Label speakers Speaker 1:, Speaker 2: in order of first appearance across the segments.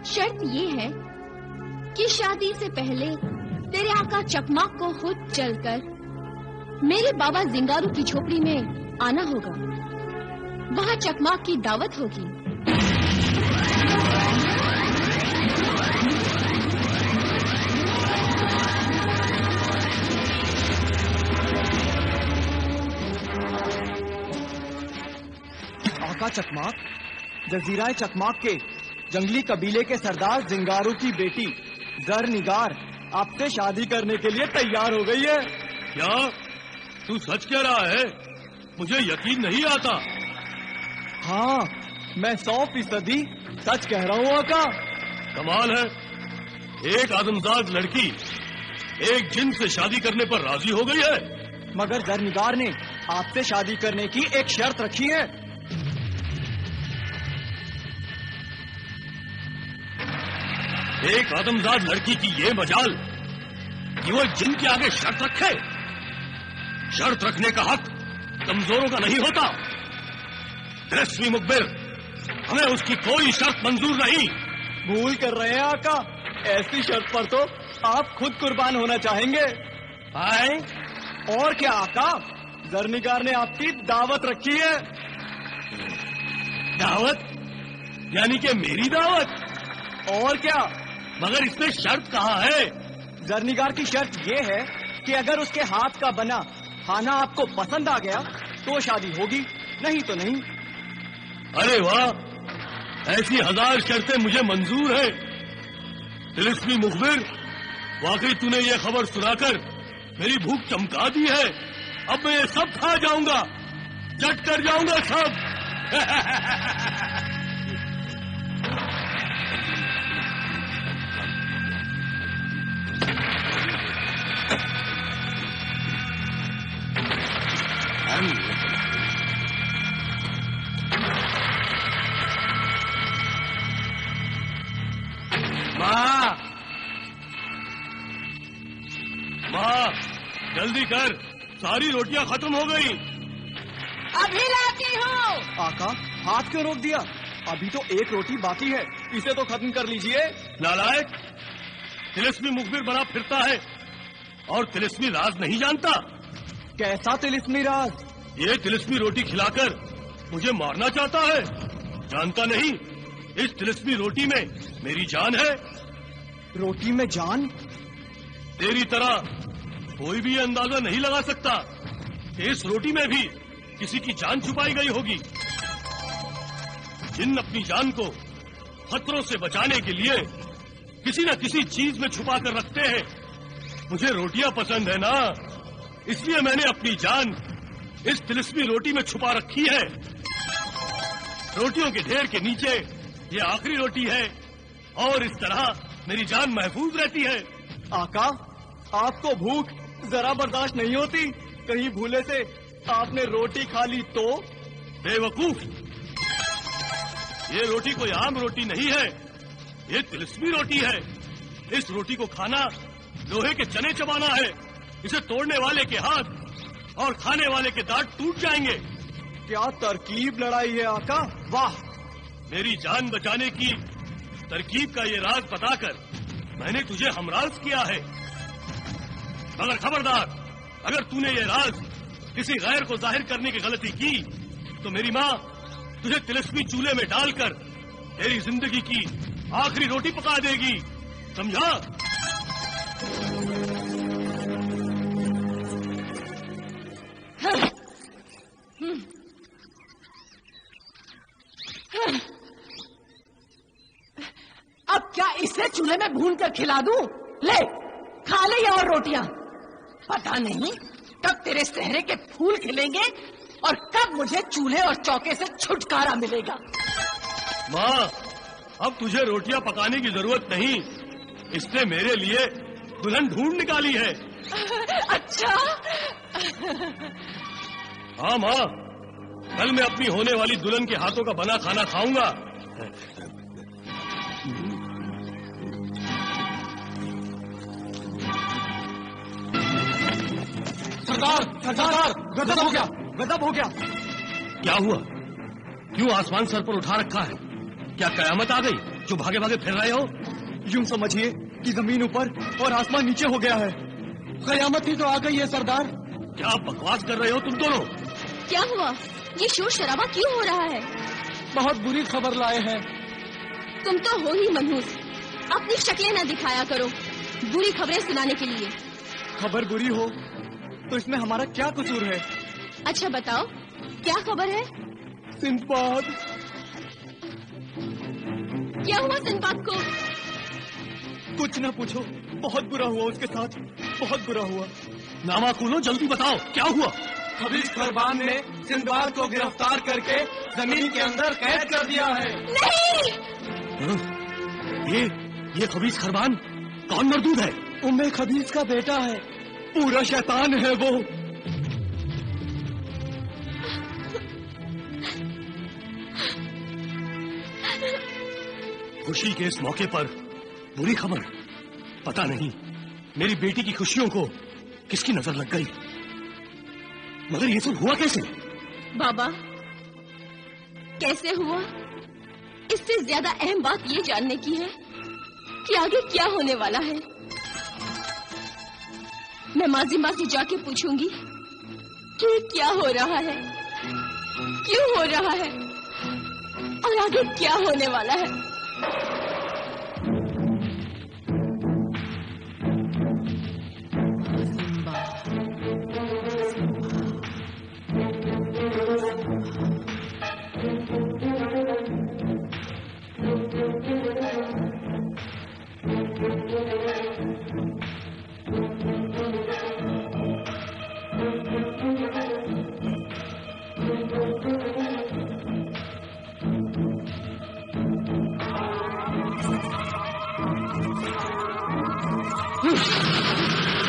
Speaker 1: शर्त ये है कि शादी से पहले तेरे आका चकमाक को खुद चलकर मेरे बाबा जिंगारू की झोपड़ी में आना होगा। वहाँ चकमाक की दावत होगी।
Speaker 2: आका चकमाक, जजीरा चकमाक के जंगली कबीले के सरदार जिंगारू की बेटी जरनिगार आपसे शादी करने के लिए तैयार हो गई है।
Speaker 3: क्या तू सच कह रहा है? मुझे यकीन नहीं आता।
Speaker 2: हाँ, मैं 100% सच कह रहा हूँ आका।
Speaker 3: कमाल है, एक आदमजाद लड़की एक जिन से शादी करने पर राजी हो गई है।
Speaker 2: मगर जरनिगार ने आपसे शादी करने की एक शर्त रखी है।
Speaker 3: एक आदमजाद लड़की की ये मजाल कि वो जिन के आगे शर्त रखे। शर्त रखने का हक कमजोरों का नहीं होता। तिलिस्मी मुखबिर, हमें उसकी कोई शर्त मंजूर नहीं।
Speaker 2: भूल कर रहे हैं आका, ऐसी शर्त पर तो आप खुद कुर्बान होना चाहेंगे।
Speaker 3: आए?
Speaker 2: और क्या आका, जरनिगार ने आपकी दावत रखी है।
Speaker 3: दावत? यानी कि मेरी दावत?
Speaker 2: और क्या,
Speaker 3: मगर इसमें शर्त कहाँ है?
Speaker 2: जरनिगार की शर्त ये है कि अगर उसके हाथ का बना खाना आपको पसंद आ गया तो शादी होगी, नहीं तो नहीं।
Speaker 3: अरे वाह, ऐसी 1000 शर्तें मुझे मंजूर है। तिलिस्मी मुखबिर, वाकई तूने ये खबर सुनाकर मेरी भूख चमका दी है। अब मैं ये सब खा जाऊंगा, चट कर जाऊंगा सब। माँ, जल्दी कर, सारी रोटियां खत्म हो गई।
Speaker 4: अभी लाती हूँ।
Speaker 2: आका, हाथ क्यों रोक दिया? अभी तो एक रोटी बाकी है, इसे तो खत्म कर लीजिए।
Speaker 3: नालायक, तिलिस्मी मुखबिर बना फिरता है और तिलिस्मी राज नहीं जानता।
Speaker 2: कैसा तिलिस्मी राज?
Speaker 3: ये तिलिस्मी रोटी खिलाकर मुझे मारना चाहता है। जानता नहीं, इस तिलिस्मी रोटी में मेरी जान है।
Speaker 2: रोटी में जान?
Speaker 3: तेरी तरह कोई भी अंदाजा नहीं लगा सकता कि इस रोटी में भी किसी की जान छुपाई गई होगी। जिन अपनी जान को खतरों से बचाने के लिए किसी न किसी चीज में छुपा कर रखते हैं। मुझे रोटियां पसंद है ना, इसलिए मैंने अपनी जान इस तिलिस्मी रोटी में छुपा रखी है। रोटियों के ढेर के नीचे ये आखिरी रोटी है और इस तरह मेरी जान महफूज रहती है।
Speaker 2: आका, आपको भूख जरा बर्दाश्त नहीं होती? कहीं भूले से आपने रोटी खा ली तो?
Speaker 3: बेवकूफ, ये रोटी कोई आम रोटी नहीं है, ये तिलिस्मी रोटी है। इस रोटी को खाना लोहे के चने चबाना है। इसे तोड़ने वाले के हाथ और खाने वाले के दांत टूट जाएंगे।
Speaker 2: क्या तरकीब लड़ाई है आका, वाह।
Speaker 3: मेरी जान बचाने की तरकीब का ये राज बताकर मैंने तुझे हमराज किया है। मगर खबरदार, अगर तूने ये राज किसी गैर को जाहिर करने की गलती की तो मेरी माँ तुझे तिलिस्मी चूल्हे में डालकर तेरी जिंदगी की आखिरी रोटी पका देगी, समझा?
Speaker 4: अब क्या इसे चूल्हे में भून कर खिला दूं? ले, खा ले ये और रोटियां। पता नहीं कब तेरे चेहरे के फूल खिलेंगे और कब मुझे चूल्हे और चौके से छुटकारा मिलेगा।
Speaker 3: माँ, अब तुझे रोटियां पकाने की जरूरत नहीं, इसने मेरे लिए दुल्हन ढूंढ निकाली है।
Speaker 4: अच्छा?
Speaker 3: हाँ माँ, कल मैं अपनी होने वाली दुल्हन के हाथों का बना खाना खाऊंगा।
Speaker 2: सरदार, सरदार, गजब हो गया, गजब हो गया।
Speaker 3: क्या हुआ? क्यों आसमान सर पर उठा रखा है? क्या कयामत आ गई? जो भागे भागे फिर रहे हो?
Speaker 2: यूं समझिए कि जमीन ऊपर और आसमान नीचे हो गया है। कयामत ही तो आ गई है सरदार।
Speaker 3: क्या बकवास कर रहे हो तुम दोनों?
Speaker 1: क्या हुआ? ये शोर शराबा क्यों हो रहा है?
Speaker 2: बहुत बुरी खबर लाए हैं।
Speaker 1: तुम तो हो ही मनहूस, अपनी शक्लें न दिखाया करो बुरी खबरें सुनाने के लिए।
Speaker 2: खबर बुरी हो तो इसमें हमारा क्या कसूर है?
Speaker 1: अच्छा बताओ, क्या खबर है?
Speaker 2: सिंदबाद।
Speaker 1: क्या हुआ सिंदबाद को?
Speaker 2: कुछ न पूछो, बहुत बुरा हुआ उसके साथ, बहुत बुरा हुआ।
Speaker 3: नामा खोलो, जल्दी बताओ क्या हुआ?
Speaker 2: खबीज खरबान ने सिंदबाद को गिरफ्तार करके जमीन के अंदर कैद कर दिया है।
Speaker 1: नहीं!
Speaker 3: ये खबीज खरबान कौन मरदूद है?
Speaker 2: उम्मे खबीज का बेटा है, पूरा शैतान है वो।
Speaker 3: खुशी के इस मौके पर बुरी खबर। पता नहीं मेरी बेटी की खुशियों को किसकी नजर लग गई। मगर ये सब हुआ कैसे?
Speaker 1: बाबा, कैसे हुआ इससे ज्यादा अहम बात ये जानने की है कि आगे क्या होने वाला है। मैं माजिमा से जाके पूछूंगी कि क्या हो रहा है, क्यों हो रहा है और आगे क्या होने वाला है।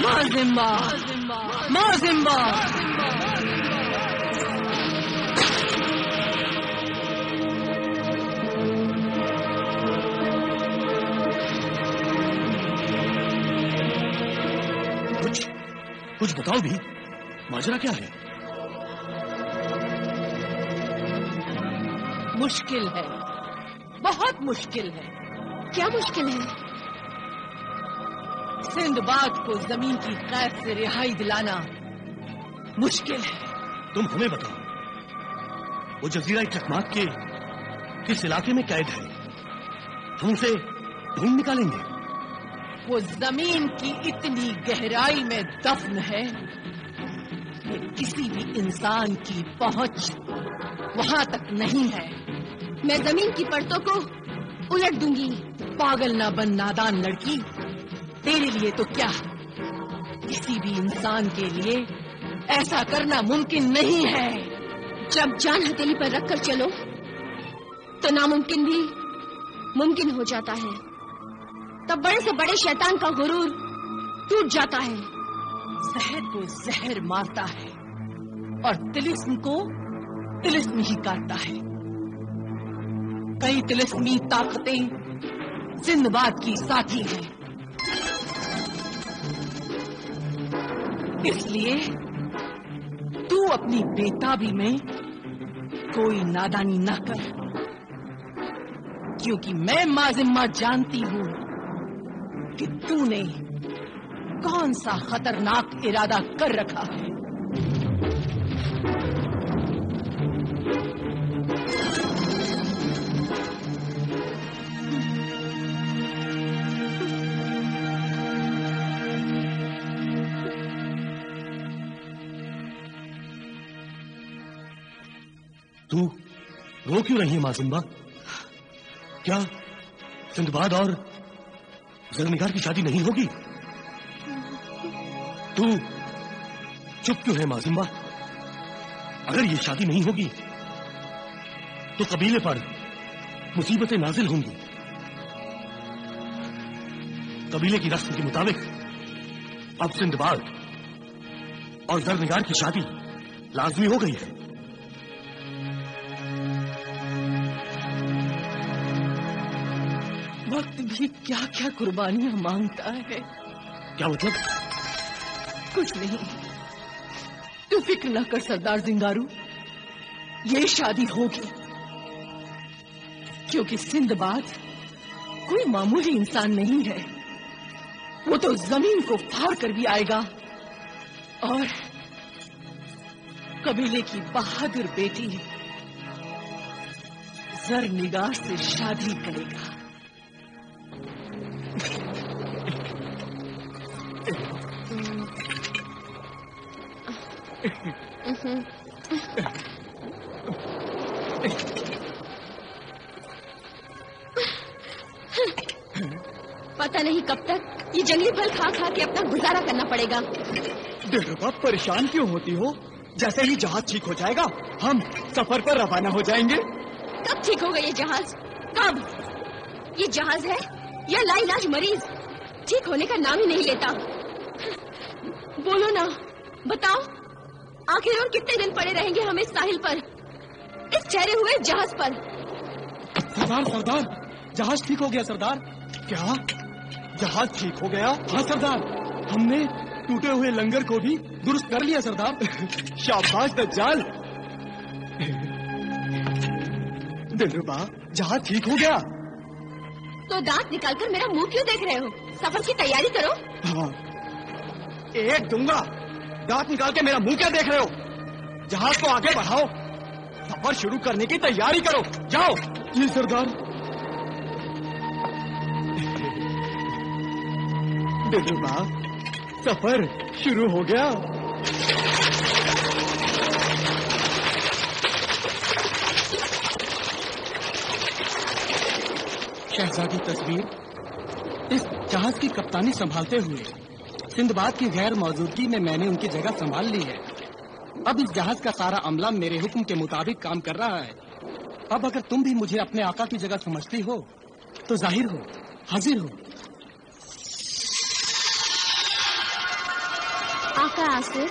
Speaker 4: माजिम्बा, माजिम्बा।
Speaker 3: कुछ बताओ भी, माजरा क्या है?
Speaker 4: मुश्किल है, बहुत मुश्किल है।
Speaker 1: क्या मुश्किल है?
Speaker 4: सिंदबाद को जमीन की कैद से रिहाई दिलाना मुश्किल है।
Speaker 3: तुम हमें बताओ, वो जजीरा चकमाक के किस इलाके में कैद है? हम उसे ढूंढ निकालेंगे।
Speaker 4: वो जमीन की इतनी गहराई में दफन है कि किसी भी इंसान की पहुंच वहां तक नहीं है।
Speaker 1: मैं जमीन की परतों को उलट दूंगी।
Speaker 4: पागल ना बन नादान लड़की, तेरे लिए तो क्या, किसी भी इंसान के लिए ऐसा करना मुमकिन नहीं है।
Speaker 1: जब जान हथेली पर रखकर चलो तो नामुमकिन भी मुमकिन हो जाता है। तब बड़े से बड़े शैतान का गुरूर टूट जाता है।
Speaker 4: जहर को जहर मारता है और तिलिस्म को तिलिस्म ही काटता है। कई तिलिस्मी ताकतें सिंदबाद की साथी हैं। इसलिए तू अपनी बेताबी में कोई नादानी ना कर, क्योंकि मैं माजिम्मा जानती हूं कि तूने कौन सा खतरनाक इरादा कर रखा है।
Speaker 3: तू रो क्यों रही है माजिम्बा? क्या सिंदबाद और ज़ुल्फ़िकार की शादी नहीं होगी? तू चुप क्यों है माजिम्बा? अगर ये शादी नहीं होगी तो कबीले पर मुसीबतें नाजिल होंगी। कबीले की रस्म के मुताबिक अब सिंदबाद और ज़ुल्फ़िकार की शादी लाजमी हो गई है।
Speaker 4: वक्त भी क्या क्या कुर्बानियां मांगता है।
Speaker 3: क्या मतलब?
Speaker 4: कुछ नहीं, तू फिक्र न कर सरदार जिंगारू, ये शादी होगी, क्योंकि सिंदबाद कोई मामूली इंसान नहीं है। वो तो जमीन को फाड़ कर भी आएगा और कबीले की बहादुर बेटी जरनिगार से शादी करेगा।
Speaker 1: पता नहीं कब तक ये जंगली फल खा खा के अपना गुजारा करना पड़ेगा।
Speaker 2: दिलरुबा, परेशान क्यों होती हो? जैसे ही जहाज ठीक हो जाएगा हम सफर पर रवाना हो जाएंगे।
Speaker 1: कब ठीक होगा ये जहाज? कब? ये जहाज है या लाइलाज मरीज? ठीक होने का नाम ही नहीं लेता। बोलो ना, बताओ, आखिर और कितने दिन पड़े रहेंगे हम इस साहिल पर, इस ठहरे हुए जहाज पर?
Speaker 2: सरदार, सरदार, जहाज ठीक हो गया सरदार। क्या जहाज ठीक हो गया? हाँ सरदार, हमने टूटे हुए लंगर को भी दुरुस्त कर लिया सरदार। शाबाश दज्जाल। दिलरुबा, जहाज ठीक हो गया।
Speaker 1: तो दांत निकालकर मेरा मुंह क्यों देख रहे हो? सफर की तैयारी करो।
Speaker 2: हाँ, एक दूंगा। दांत निकाल के मेरा मुंह क्या देख रहे हो? जहाज को आगे बढ़ाओ, सफर शुरू करने की तैयारी करो। जाओ। जी सरदार। दिलरुबा, सफर शुरू हो गया।
Speaker 5: शहजादी तस्वीर, इस जहाज की कप्तानी संभालते हुए सिंदबाद की गैर मौजूदगी में मैंने उनकी जगह संभाल ली है। अब इस जहाज का सारा अमला मेरे हुक्म के मुताबिक काम कर रहा है। अब अगर तुम भी मुझे अपने आका की जगह समझती हो तो जाहिर हो, हाजिर हो।
Speaker 1: आका आसिफ,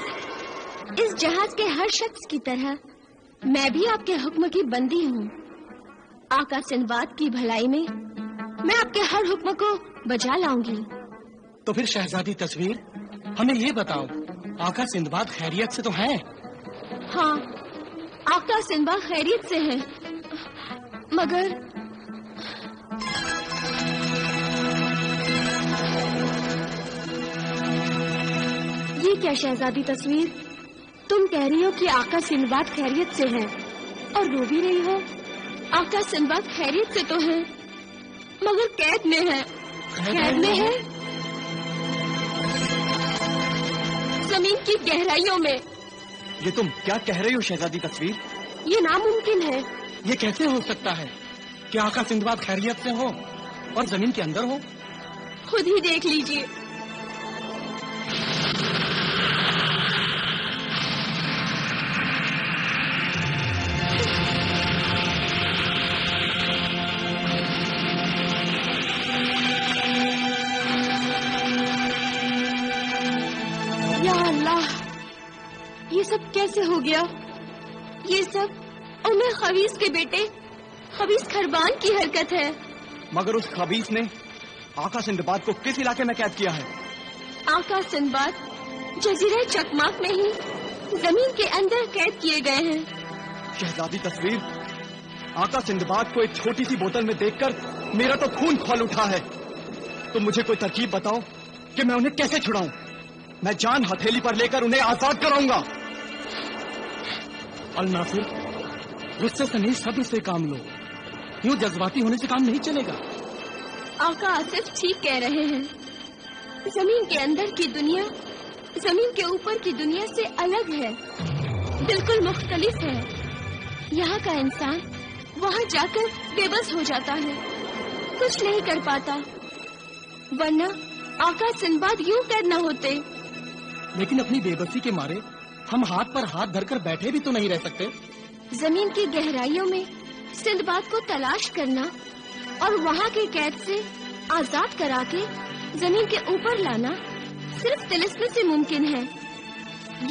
Speaker 1: इस जहाज के हर शख्स की तरह मैं भी आपके हुक्म की बंदी हूँ। आका सिंदबाद की भलाई में मैं आपके हर हुक्म को बजा लाऊंगी।
Speaker 5: तो फिर शहजादी तस्वीर, हमें ये बताओ, आका सिंदबाद खैरियत से तो हैं?
Speaker 1: हाँ, आका सिंदबाद खैरियत से हैं, मगर ये क्या शहजादी तस्वीर, तुम कह रही हो कि आका सिंदबाद खैरियत से हैं और रो भी रही हो। आका सिंदबाद खैरियत से तो है, मगर कैद में है। कैद में है जमीन की गहराइयों में।
Speaker 2: ये तुम क्या कह रही हो शहजादी तस्वीर?
Speaker 1: ये नामुमकिन है।
Speaker 5: ये कैसे हो सकता है कि आका सिंदबाद खैरियत से हो और जमीन के अंदर हो?
Speaker 1: खुद ही देख लीजिए। या अल्लाह, ये सब कैसे हो गया? ये सब उमर खबीस के बेटे खबीस खरबान की हरकत है।
Speaker 2: मगर उस खबीस ने आका सिंदबाद को किस इलाके में कैद किया है?
Speaker 1: आका सिंदबाद जजीरे चकमाक में ही जमीन के अंदर कैद किए गए हैं।
Speaker 2: शहजादी तस्वीर, आका सिंदबाद को एक छोटी सी बोतल में देखकर मेरा तो खून खौल उठा है। तो मुझे कोई तरकीब बताओ कि मैं उन्हें कैसे छुड़ाऊं। मैं जान हथेली पर लेकर उन्हें आजाद कराऊंगा।
Speaker 5: अल नासिर, गुस्से से नहीं, सब्र से काम लो। यूं जज्बाती होने से काम नहीं चलेगा।
Speaker 1: आका आसिफ ठीक कह रहे हैं। जमीन के अंदर की दुनिया जमीन के ऊपर की दुनिया से अलग है, बिल्कुल मुख्तलिफ है। यहाँ का इंसान वहाँ जाकर बेबस हो जाता है, कुछ नहीं कर पाता, वरना आका सिंदबाद यूं कैद न होते।
Speaker 5: लेकिन अपनी बेबसी के मारे हम हाथ पर हाथ धरकर बैठे भी तो नहीं रह सकते।
Speaker 1: जमीन की गहराइयों में सिंदबाद को तलाश करना और वहाँ के कैद से आजाद करा के जमीन के ऊपर लाना सिर्फ तिलिस्मी से मुमकिन है।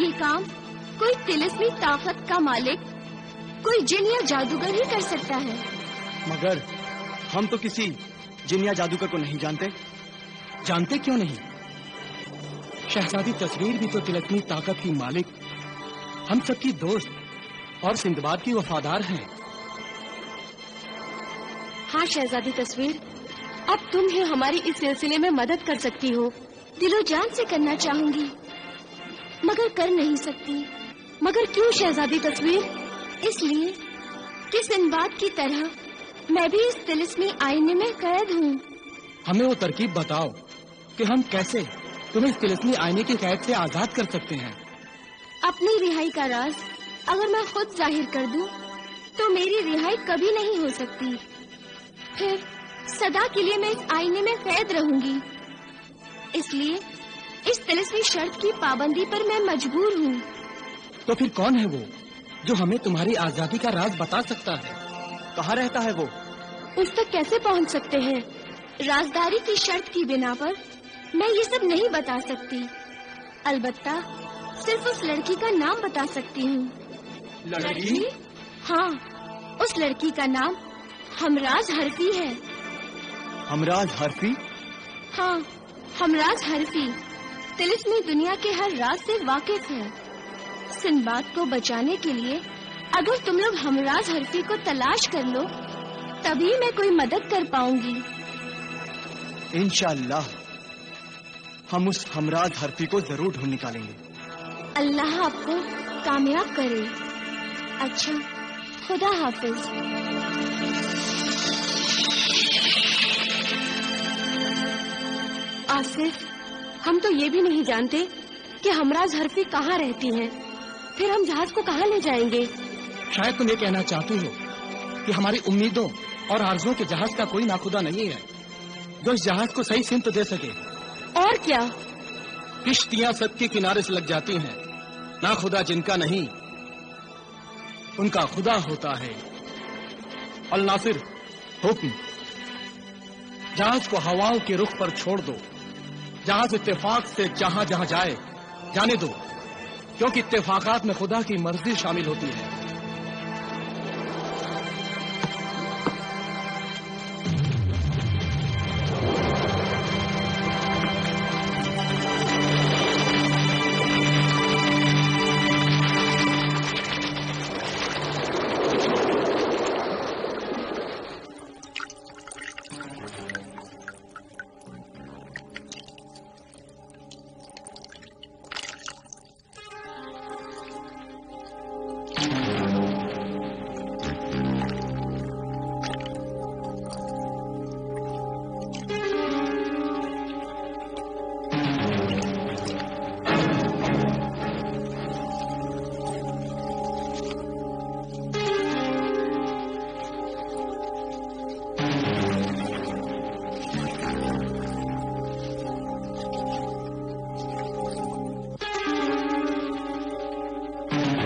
Speaker 1: ये काम कोई तिलिस्मी ताकत का मालिक, कोई जिन या जादूगर ही कर सकता है।
Speaker 2: मगर हम तो किसी जिन या जादूगर को नहीं जानते।
Speaker 5: जानते क्यों नहीं? शहजादी तस्वीर भी तो तिलस्मी ताकत की मालिक, हम सबकी दोस्त और सिंदबाद की वफादार हैं।
Speaker 1: हाँ शहजादी तस्वीर, अब तुम ही हमारी इस सिलसिले में मदद कर सकती हो। दिलो जान से करना चाहूंगी, मगर कर नहीं सकती। मगर क्यों शहजादी तस्वीर? इसलिए कि सिंदबाद की तरह मैं भी इस तिलिस्मी आईने में कैद हूँ।
Speaker 5: हमें वो तरकीब बताओ कि हम कैसे तुम्हें इस तिलिस्मी आईने की कैद से आजाद कर सकते हैं।
Speaker 1: अपनी रिहाई का राज अगर मैं खुद जाहिर कर दूं, तो मेरी रिहाई कभी नहीं हो सकती। फिर सदा के लिए मैं इस आईने में कैद रहूंगी। इसलिए इस तिलिस्मी शर्त की पाबंदी पर मैं मजबूर हूँ।
Speaker 5: तो फिर कौन है वो जो हमें तुम्हारी आजादी का राज बता सकता है?
Speaker 2: कहाँ रहता है वो?
Speaker 1: उस तक कैसे पहुँच सकते हैं? राजदारी की शर्त की बिना पर मैं ये सब नहीं बता सकती। अलबत्ता सिर्फ उस लड़की का नाम बता सकती हूँ।
Speaker 2: लड़की?
Speaker 1: हाँ, उस लड़की का नाम हमराज हरफी है।
Speaker 2: हमराज हरफी?
Speaker 1: हाँ, हमराज हरफी तिलिस्मी दुनिया के हर राज से वाकिफ है। सिंदबाद को बचाने के लिए अगर तुम लोग हमराज हरफी को तलाश कर लो, तभी मैं कोई मदद कर पाऊंगी।
Speaker 2: इंशाअल्लाह हम उस हमराज हरफी को जरूर ढूंढ निकालेंगे।
Speaker 1: अल्लाह आपको कामयाब करे। अच्छा, खुदा हाफिज। आसिफ, हम तो ये भी नहीं जानते कि हमराज हरफी कहाँ रहती हैं। फिर हम जहाज को कहाँ ले जाएंगे?
Speaker 5: शायद तुम ये कहना चाहती हो कि हमारी उम्मीदों और आरज़ुओं के जहाज का कोई नाखुदा नहीं है जो इस जहाज को सही सिमत दे सके।
Speaker 1: और क्या?
Speaker 5: किश्तियां सद के किनारे से लग जाती हैं, नाखुदा जिनका नहीं उनका खुदा होता है। अल नासिर, हुक्म, जहाज को हवाओं के रुख पर छोड़ दो। जहाज इत्तेफाक से जहां जहां जाए जाने दो, क्योंकि इत्तेफाकात में खुदा की मर्जी शामिल होती है।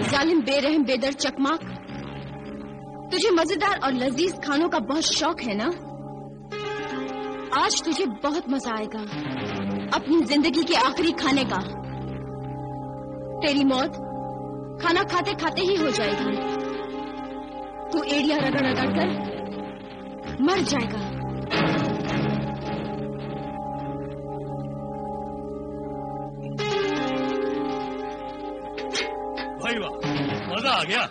Speaker 1: जालिम बेरहम बेदर चकमाक, तुझे मजेदार और लजीज खानों का बहुत शौक है ना? आज तुझे बहुत मजा आएगा अपनी जिंदगी के आखिरी खाने का। तेरी मौत खाना खाते खाते ही हो जाएगी। तू एड़ियां रगड़ रगड़ कर मर जाएगा।
Speaker 3: भाई वाह, मजा आ गया।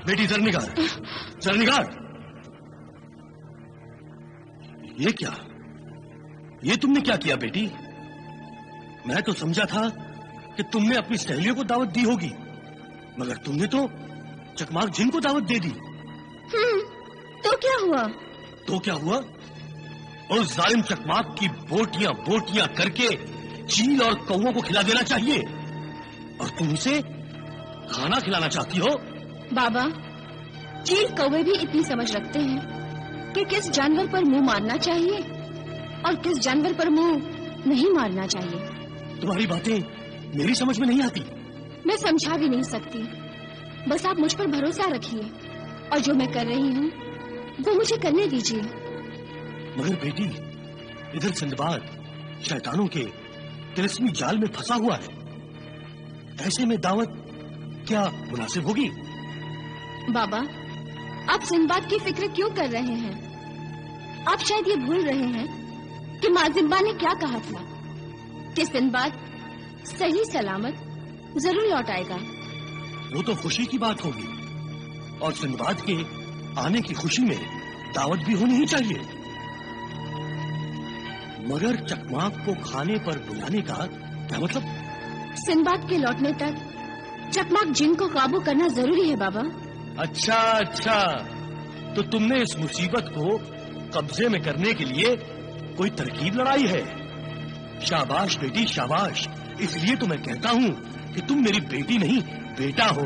Speaker 3: बेटी जरनिगार, जरनिगार, ये क्या? ये तुमने क्या किया बेटी? मैं तो समझा था कि तुमने अपनी सहेलियों को दावत दी होगी, मगर तुमने तो चकमाक जिन को दावत दे दी।
Speaker 1: तो क्या हुआ?
Speaker 3: तो क्या हुआ? और जालिम चकमाक की बोटियां बोटियां करके चील और कौवों को खिला देना चाहिए, और तुम उसे खाना खिलाना चाहती हो।
Speaker 1: बाबा, चील कौवे भी इतनी समझ रखते हैं कि किस जानवर पर मुंह मारना चाहिए और किस जानवर पर मुंह नहीं मारना चाहिए।
Speaker 3: तुम्हारी बातें मेरी समझ में नहीं आती।
Speaker 1: मैं समझा भी नहीं सकती। बस आप मुझ पर भरोसा रखिए, और जो मैं कर रही हूँ वो मुझे करने दीजिए।
Speaker 3: मगर बेटी, इधर सिंदबाद शैतानों के तिलस्मी जाल में फंसा हुआ है। ऐसे में दावत क्या मुनासिब होगी?
Speaker 1: बाबा, आप सिंदबाद की फिक्र क्यों कर रहे हैं? आप शायद ये भूल रहे हैं कि माँ जिम्बा ने क्या कहा था कि सिंदबाद सही सलामत जरूर लौट आएगा।
Speaker 3: वो तो खुशी की बात होगी, और सिंदबाद के आने की खुशी में दावत भी होनी ही चाहिए। मगर चकमाक को खाने पर बुलाने का क्या मतलब?
Speaker 1: सिंदबाद के लौटने तक चकमाक जिन को काबू करना जरूरी है बाबा।
Speaker 3: अच्छा अच्छा, तो तुमने इस मुसीबत को कब्जे में करने के लिए कोई तरकीब लड़ाई है। शाबाश बेटी शाबाश। इसलिए तो मैं कहता हूँ कि तुम मेरी बेटी नहीं बेटा हो।